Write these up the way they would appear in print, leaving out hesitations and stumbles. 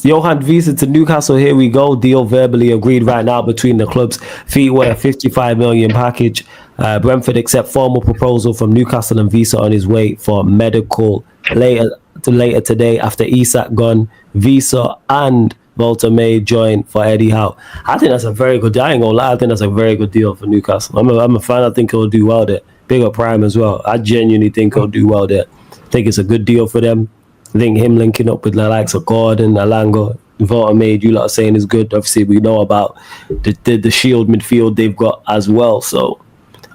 Johan Visa to Newcastle. Here we go. Deal verbally agreed right now between the clubs. Fee worth 55 million package. Brentford accept formal proposal from Newcastle and Visa on his way for medical later today after Isak gone. Visa and Walter May join for Eddie Howe. I think that's a very good deal. I ain't gonna lie. I think that's a very good deal for Newcastle. I'm a fan. I think he'll do well there. Big up Prime as well. I genuinely think he'll do well there. I think it's a good deal for them. I think him linking up with the likes of Gordon, Alanga, Walter May, you lot are saying is good. Obviously, we know about the shield midfield they've got as well. So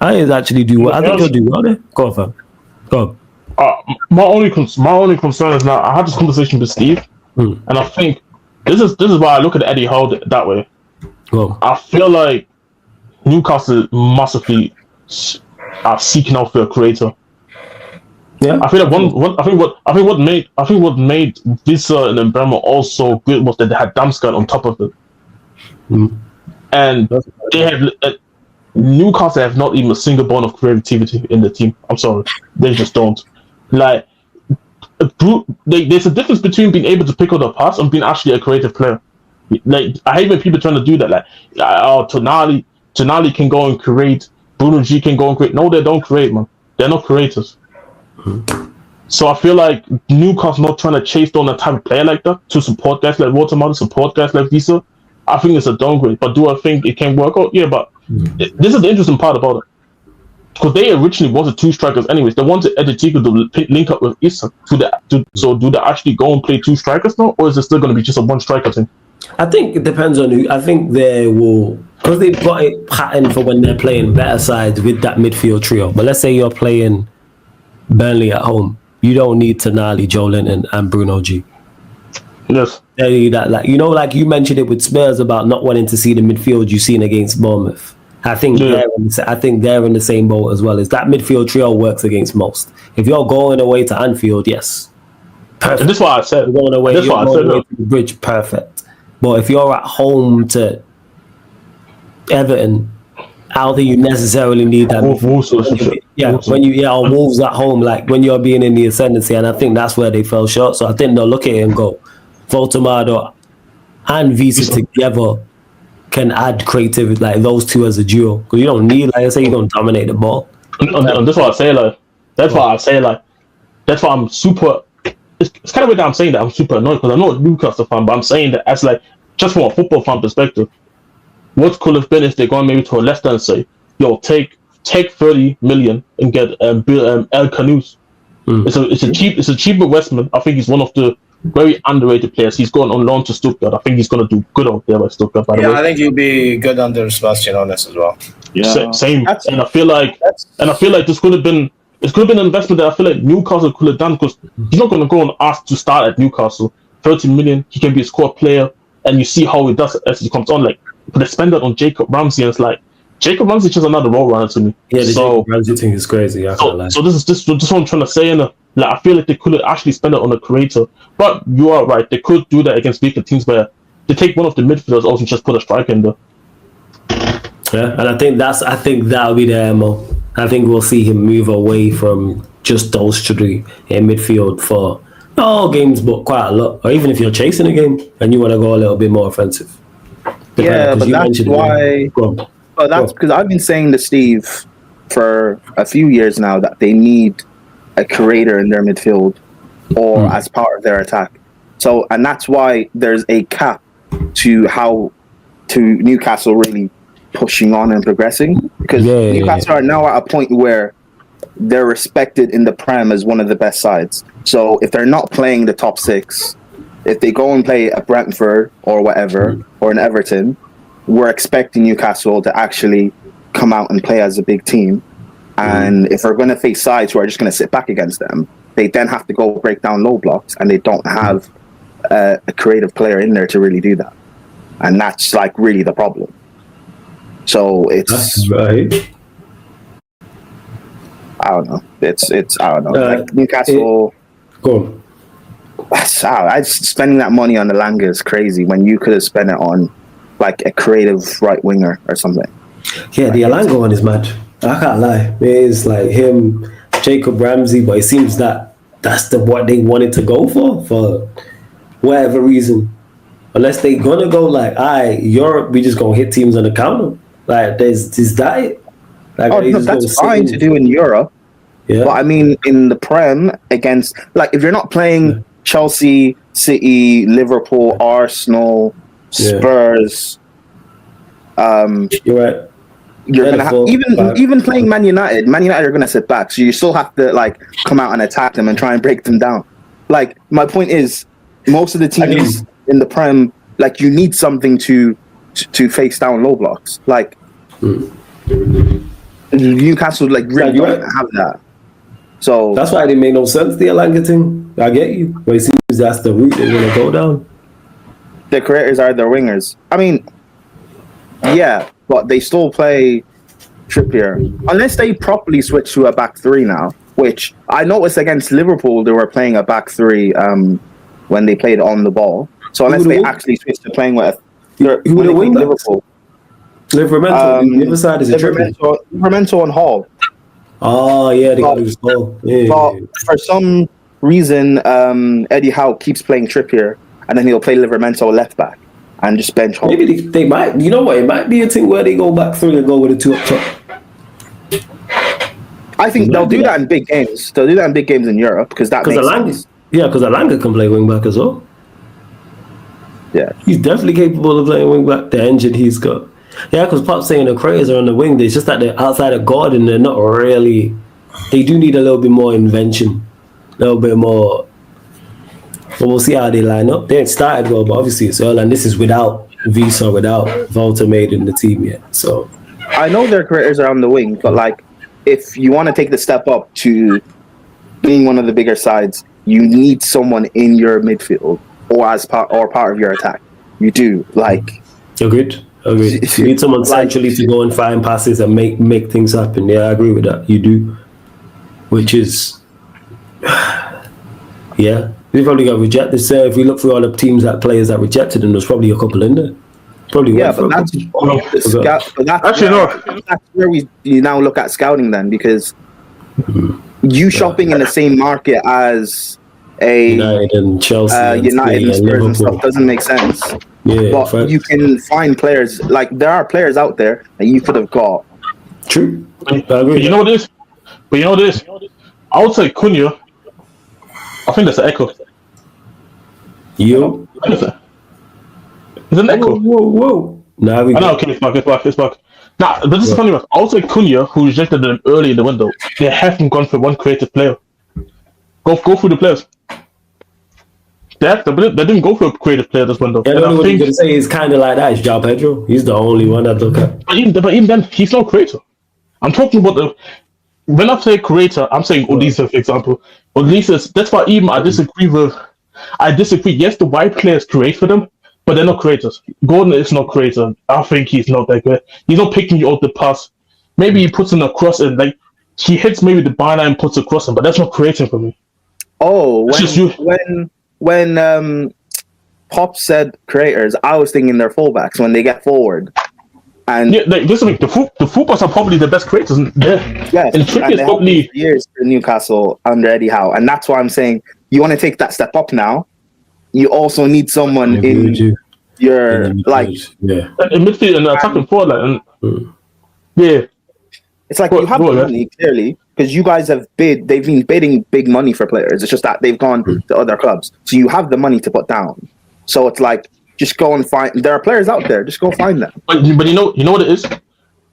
I think actually do well. I think he'll do well there. Go on, fam. Go on. My only concern is now I had this conversation with Steve, and I think this is why I look at Eddie Howe that way. Go. I feel like Newcastle massively are seeking out for a creator. Yeah, I feel like what made Visa and Mbemo also good was that they had Damsgaard on top of it, and they have Newcastle have not even a single bone of creativity in the team. I'm sorry, they just don't. Like, there's a difference between being able to pick up the pass and being actually a creative player. Like, I hate when people trying to do that. Like, Tonali can go and create. Bruno G can go and create. No, they don't create, man. They're not creators. So I feel like Newcastle not trying to chase down a type of player like that to support guys like Waterman, support guys like Visa. I think it's a downgrade. But do I think it can work out? Yeah, but this is the interesting part about it. Because they originally wanted two strikers anyways. They wanted Edetico to link up with Isak. So do they actually go and play two strikers now? Or is it still going to be just a one striker thing? I think it depends on who. I think they will, because they've got a pattern for when they're playing better sides with that midfield trio. But let's say you're playing Burnley at home. You don't need Tonali, Joe Linton, and Bruno G. Yes. They need that, like you mentioned it with Spurs about not wanting to see the midfield you've seen against Bournemouth. I think they're in the same boat as well. Is that midfield trio works against most. If you're going away to Anfield, yes, perfect. And this is what I said. You're going away to the bridge, perfect. But if you're at home to Everton, I don't think you necessarily need that. Wolves Wolves at home, like when you're being in the ascendancy, and I think that's where they fell short. So I think they'll look at it and go, Voltemado and Visa together can add creativity, like those two as a duo. Because you don't need, like I say, you don't dominate the ball. And that's what I say, like. That's why I say, like. That's why I'm super. It's kind of weird that I'm saying that I'm super annoyed because I'm not a Newcastle fan, but I'm saying that as like just from a football fan perspective, what could have been if they're going maybe to a Leicester and say, "Yo, take 30 million and get El Canous." It's a cheap investment. I think he's one of the very underrated players. He's gone on loan to Stuttgart. I think he's going to do good out there by Stuttgart. By the way, I think he'll be good under Sebastian on this as well. Yeah, same. And I feel like this could have been. It could have been an investment that I feel like Newcastle could have done because he's not going to go and ask to start at Newcastle. 30 million, he can be a squad player, and you see how he does as he comes on. Like, but they spend that on Jacob Ramsey, and it's like Jacob Ramsey is just another role runner to me. Yeah, the Jacob Ramsey thing is crazy. So this is what I'm trying to say, and like I feel like they could have actually spent it on a creator. But you are right, they could do that against weaker teams where they take one of the midfielders also and just put a striker in there. Yeah, and I think that'll be the MO. I think we'll see him move away from just those three in midfield for not all games, but quite a lot. Or even if you're chasing a game and you want to go a little bit more offensive. Yeah, but that's why. But that's because I've been saying to Steve for a few years now that they need a creator in their midfield or as part of their attack. So, and that's why there's a cap to Newcastle really pushing on and progressing, because Newcastle are now at a point where they're respected in the Prem as one of the best sides. So if they're not playing the top six, if they go and play at Brentford or whatever, or in Everton, we're expecting Newcastle to actually come out and play as a big team. And if we're going to face sides who are just going to sit back against them, they then have to go break down low blocks, and they don't have a creative player in there to really do that. And that's like really the problem. So that's right. I don't know. It's I don't know. Like Newcastle. Go on. Spending that money on the Langa is crazy when you could have spent it on like a creative right winger or something. Yeah, the Alanga one is mad. I can't lie. It's like him, Jacob Ramsey, but it seems that that's what they wanted to go for whatever reason. unless they gonna go like, Europe, we just gonna hit teams on the counter. Like, there's this diet. Like, no, that's fine to do in Europe. Yeah. But I mean, in the Prem against, like, if you're not playing Chelsea, City, Liverpool, Arsenal, Spurs, you're right. You're gonna have even playing Man United. Man United are gonna sit back, so you still have to like come out and attack them and try and break them down. Like, my point is, most of the teams in the Prem, like, you need something to face down low blocks. Like Newcastle, like, really don't have that. So that's why it didn't make no sense, the Alanga thing. I get you, but it seems that's the route they're gonna go down. The creators are their wingers. I mean, yeah, but they still play Trippier unless they properly switch to a back three now. Which I noticed against Liverpool, they were playing a back three when they played on the ball. So unless they actually switch to playing with who would win Liverpool, Livramento, the other side is a Livramento and Hall. Oh yeah, they got his ball. But for some reason, Eddie Howe keeps playing Trippier, and then he'll play Livramento left back and just bench Hall. Maybe they might. You know what? It might be a thing where they go back three and go with the two up top. I think they'll do that in big games. They'll do that in big games in Europe because makes sense. Yeah, because Alanga can play wing back as well. Yeah, he's definitely capable of playing wing back. The engine he's got. Yeah, because Pop's saying the creators are on the wing. It's just that they're outside of Gordon. They're not really. They do need a little bit more invention, a little bit more. But we'll see how they line up. They ain't started well, but obviously it's early, and this is without Visa, without Volta made in the team yet. So I know their creators are on the wing, but like, if you want to take the step up to being one of the bigger sides, you need someone in your midfield or as part of your attack. You do, like. Agreed. You need someone centrally to go and find passes and make things happen. Yeah, I agree with that. You do. Which is, yeah. We probably got rejected. So if we look through all the teams that players that rejected them, there's probably a couple in there. Probably yeah, but that's where you now look at scouting then, because you shopping in the same market as a United and Chelsea, United and Spurs and stuff doesn't make sense. Yeah, but you can find players, like there are players out there that you could have got. True. But you know what it is? I would say Cunha. I think that's an echo. You? It's an echo. Whoa. Nah, okay, it's back. Nah, but this is funny. I would say Cunha, who rejected them early in the window, they haven't gone for one creative player. Go through the players. They didn't go for a creative player this window. Yeah, the only one you can say is kind of like that is João Pedro. He's the only one I look at. But even then, he's not creator. I'm talking about when I say creator, I'm saying Odisa, for example. Odisa, that's why even I disagree. Yes, the white players create for them, but they're not creators. Gordon is not creator. I think he's not that good. He's not picking you out the pass. Maybe he puts in a cross and like he hits maybe the byline and puts a cross in, but that's not creating for me. Oh, when Pop said creators, I was thinking they're fullbacks when they get forward. And yeah, listen, the fullbacks are probably the best creators there. Yes, and Trippier is probably years for Newcastle under Eddie Howe, and that's why I'm saying you want to take that step up now. You also need someone in your like in midfield and attacking forward, yeah. It's like you have the money clearly because you guys have they've been bidding big money for players. It's just that they've gone to other clubs, so you have the money to put down. So it's like, just go and find. There are players out there. Just go find them. But you know what it is.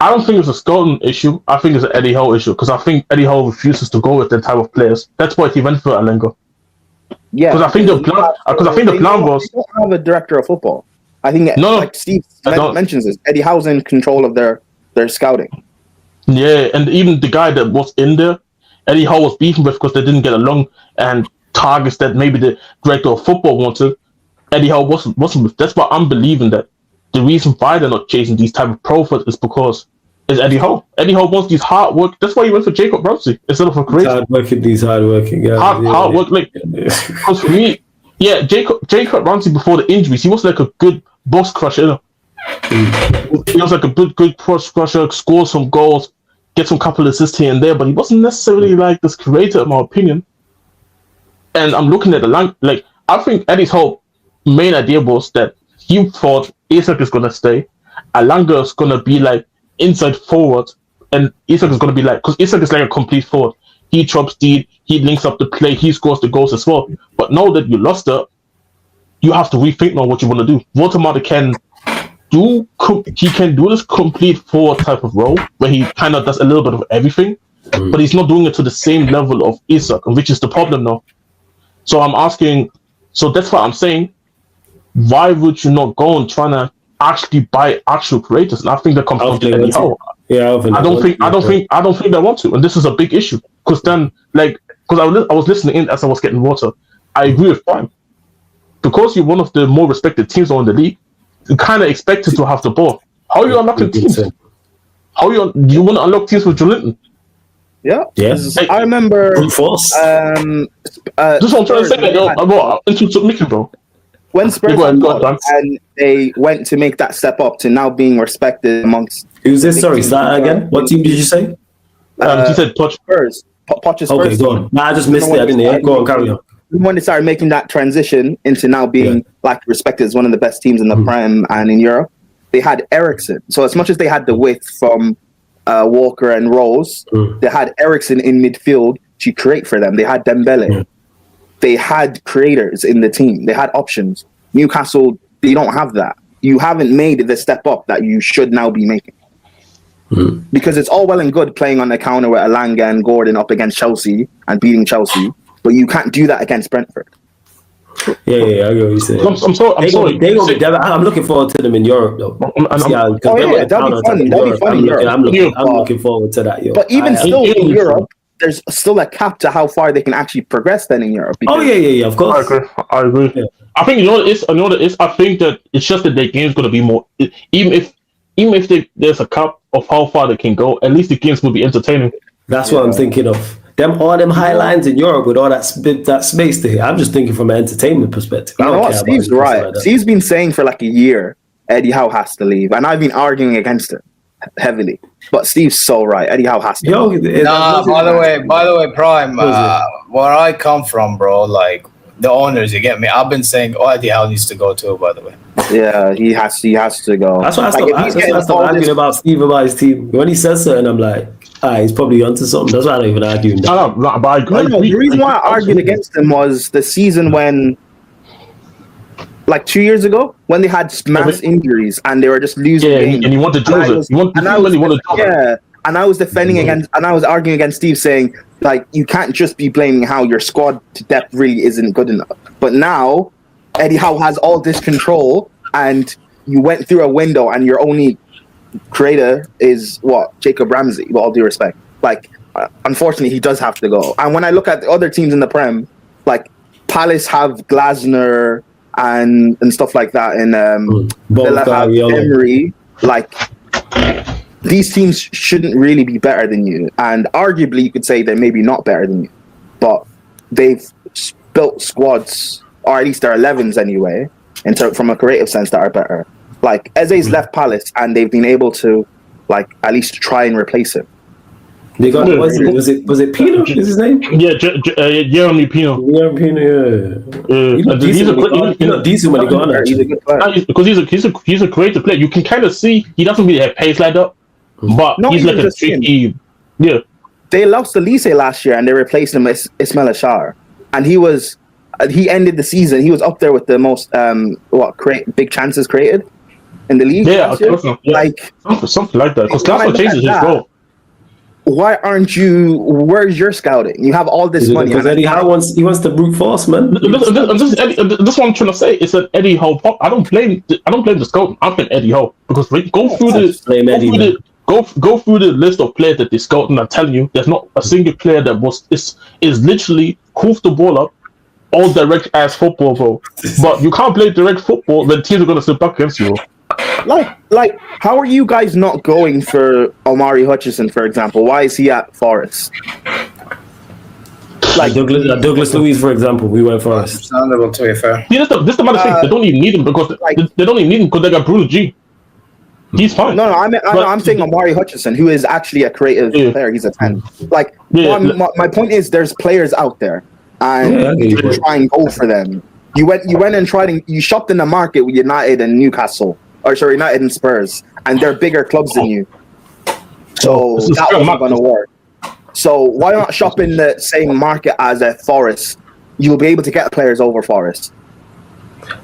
I don't think it's a scouting issue. I think it's an Eddie Howe issue because I think Eddie Howe refuses to go with that type of players. That's why he went for Alanga. Yeah, because I think the plan was. They don't have a director of football. I think like Steve mentions this. Eddie Howe's in control of their scouting. Yeah, and even the guy that was in there, Eddie Howe was beefing with because they didn't get along, and targets that maybe the director of football wanted, Eddie Howe wasn't with. That's why I'm believing that the reason why they're not chasing these type of profiles is because it's Eddie Howe. Eddie Howe wants these hard work. That's why he went for Jacob Ramsey instead of a creator. Hard working guys. Hard work, like because for me, yeah, Jacob Ramsey before the injuries, he was like a good box crusher. He was like a good box crusher, score some goals, get some couple assists here and there, but he wasn't necessarily like this creator, in my opinion. And I'm looking at I think Eddie's whole main idea was that he thought Isak is gonna stay, Alanga is gonna be like inside forward, and Isak is gonna be like, because Isak is like a complete forward. He chops deep, he links up the play, he scores the goals as well. But now that you lost it, you have to rethink now what you want to do. Watermata can do this complete forward type of role where he kind of does a little bit of everything, but he's not doing it to the same level of Isak, which is the problem now. So I'm asking, so that's what I'm saying. Why would you not go and try to actually buy actual creators? And I think that comes down to Eddie Howe. Yeah, I don't think they want to, and this is a big issue. Because then, because I was listening in as I was getting water, I agree with Prime. Because you're one of the more respected teams on the league, you kind of expected to have the ball. How are you unlocking teams? Do you want to unlock teams with Jolinton? Yeah. Yes. I remember. Brute force. This is what I'm trying to say. Into submission, bro. When Spurs and they went to make that step up to now being respected amongst. Who's this? Sorry, start again. What team did you say? You said Spurs. Poch's okay, Spurs. go on. Nah, I just missed it. I didn't hear. Go on, carry on. When they started making that transition into now being respected as one of the best teams in the Prem and in Europe, they had Eriksen. So as much as they had the width from Walker and Rose, they had Eriksen in midfield to create for them. They had Dembele. They had creators in the team. They had options. Newcastle, they don't have that. You haven't made the step up that you should now be making. Because it's all well and good playing on the counter with Alanga and Gordon up against Chelsea and beating Chelsea, but you can't do that against Brentford. Yeah, I get what you're saying. I'm sorry. I'm looking forward to them in Europe, though. That'll be fun. I'm looking forward to that, yo. But even still in Europe, there's still a cap to how far they can actually progress then in Europe. Of course. I agree. Yeah. I think you know what it is. I think that it's just that their game's going to be more. Even if there's a cap of how far they can go, at least the games will be entertaining. That's what I'm thinking of. All them high lines in Europe with all that space to hit. I'm just thinking from an entertainment perspective. You know what? Steve's right. Steve's been saying for like a year, Eddie Howe has to leave, and I've been arguing against it heavily. But Steve's so right. Eddie Howe has to leave. By the way, Prime, where I come from, bro, like the owners, you get me? I've been saying, Eddie Howe needs to go too, by the way. Yeah, he has to go. That's why I stopped arguing about Steve about his team. When he says something, I'm like, he's probably onto something. That's why I don't even argue. No, the reason why I argued against him was the season when, like 2 years ago, when they had mass injuries and they were just losing games. And you want to do it. And I was defending against, and I was arguing against Steve, saying like you can't just be blaming how your squad depth really isn't good enough. But now Eddie Howe has all this control, and you went through a window, and your only creator is Jacob Ramsey. With all due respect, unfortunately, he does have to go. And when I look at the other teams in the Prem, like Palace have Glasner and stuff like that, and Villa have Emery. These teams shouldn't really be better than you, and arguably you could say they're maybe not better than you, but they've built squads, or at least their 11s anyway, from a creative sense, that are better. Like Eze's left Palace, and they've been able to at least try and replace him. They got was it Pino? Is his name? Yeah, Jeremy Pino. He's not decent when he got on there. He's a good player. Because he's a creative player. You can kind of see he doesn't really have pace like that, but he's like a tricky. Yeah. They lost to Lise last year, and they replaced him with Ismail Ashar, and he ended the season. He was up there with the most big chances created in the league. Yeah, something like that. Because Glasgow changes his role. Why aren't you? Where's your scouting? You have all this money. Because Eddie Howe wants the brute force, man. This is what I'm trying to say. It's an Eddie Howe. I don't blame the scouting. I blame Eddie Howe because go through the list of players that they scout, and I'm telling you, there's not a single player that is literally hoof the ball up, all direct ass football, bro. But you can't play direct football when teams are gonna sit back against you. Like, how are you guys not going for Omari Hutchison, for example? Why is he at Forest? Like Douglas Luiz, for example, we went Forest. Understandable, to be fair. Yeah, this is the matter thing. They don't even need him because they got Bruno G. He's fine. No, I'm saying Omari Hutchison, who is actually a creative player. He's a 10. My point is, there's players out there, and you try and go for them. You went and tried and you shopped in the market with United and Newcastle, United and Spurs, and they're bigger clubs than you. So that wasn't going to work. So why not shop in the same market as a Forest? You'll be able to get players over Forest.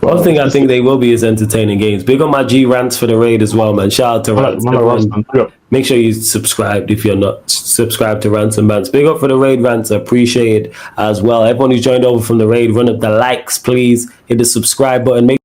One thing I think they will be is entertaining games. Big on my G rants for the raid as well, man. Shout out to Rants. Make sure you subscribed if you're not subscribed to Rants and Bants. Big up for the raid, Rants. I appreciate it as well. Everyone who's joined over from the raid, run up the likes, please. Hit the subscribe button.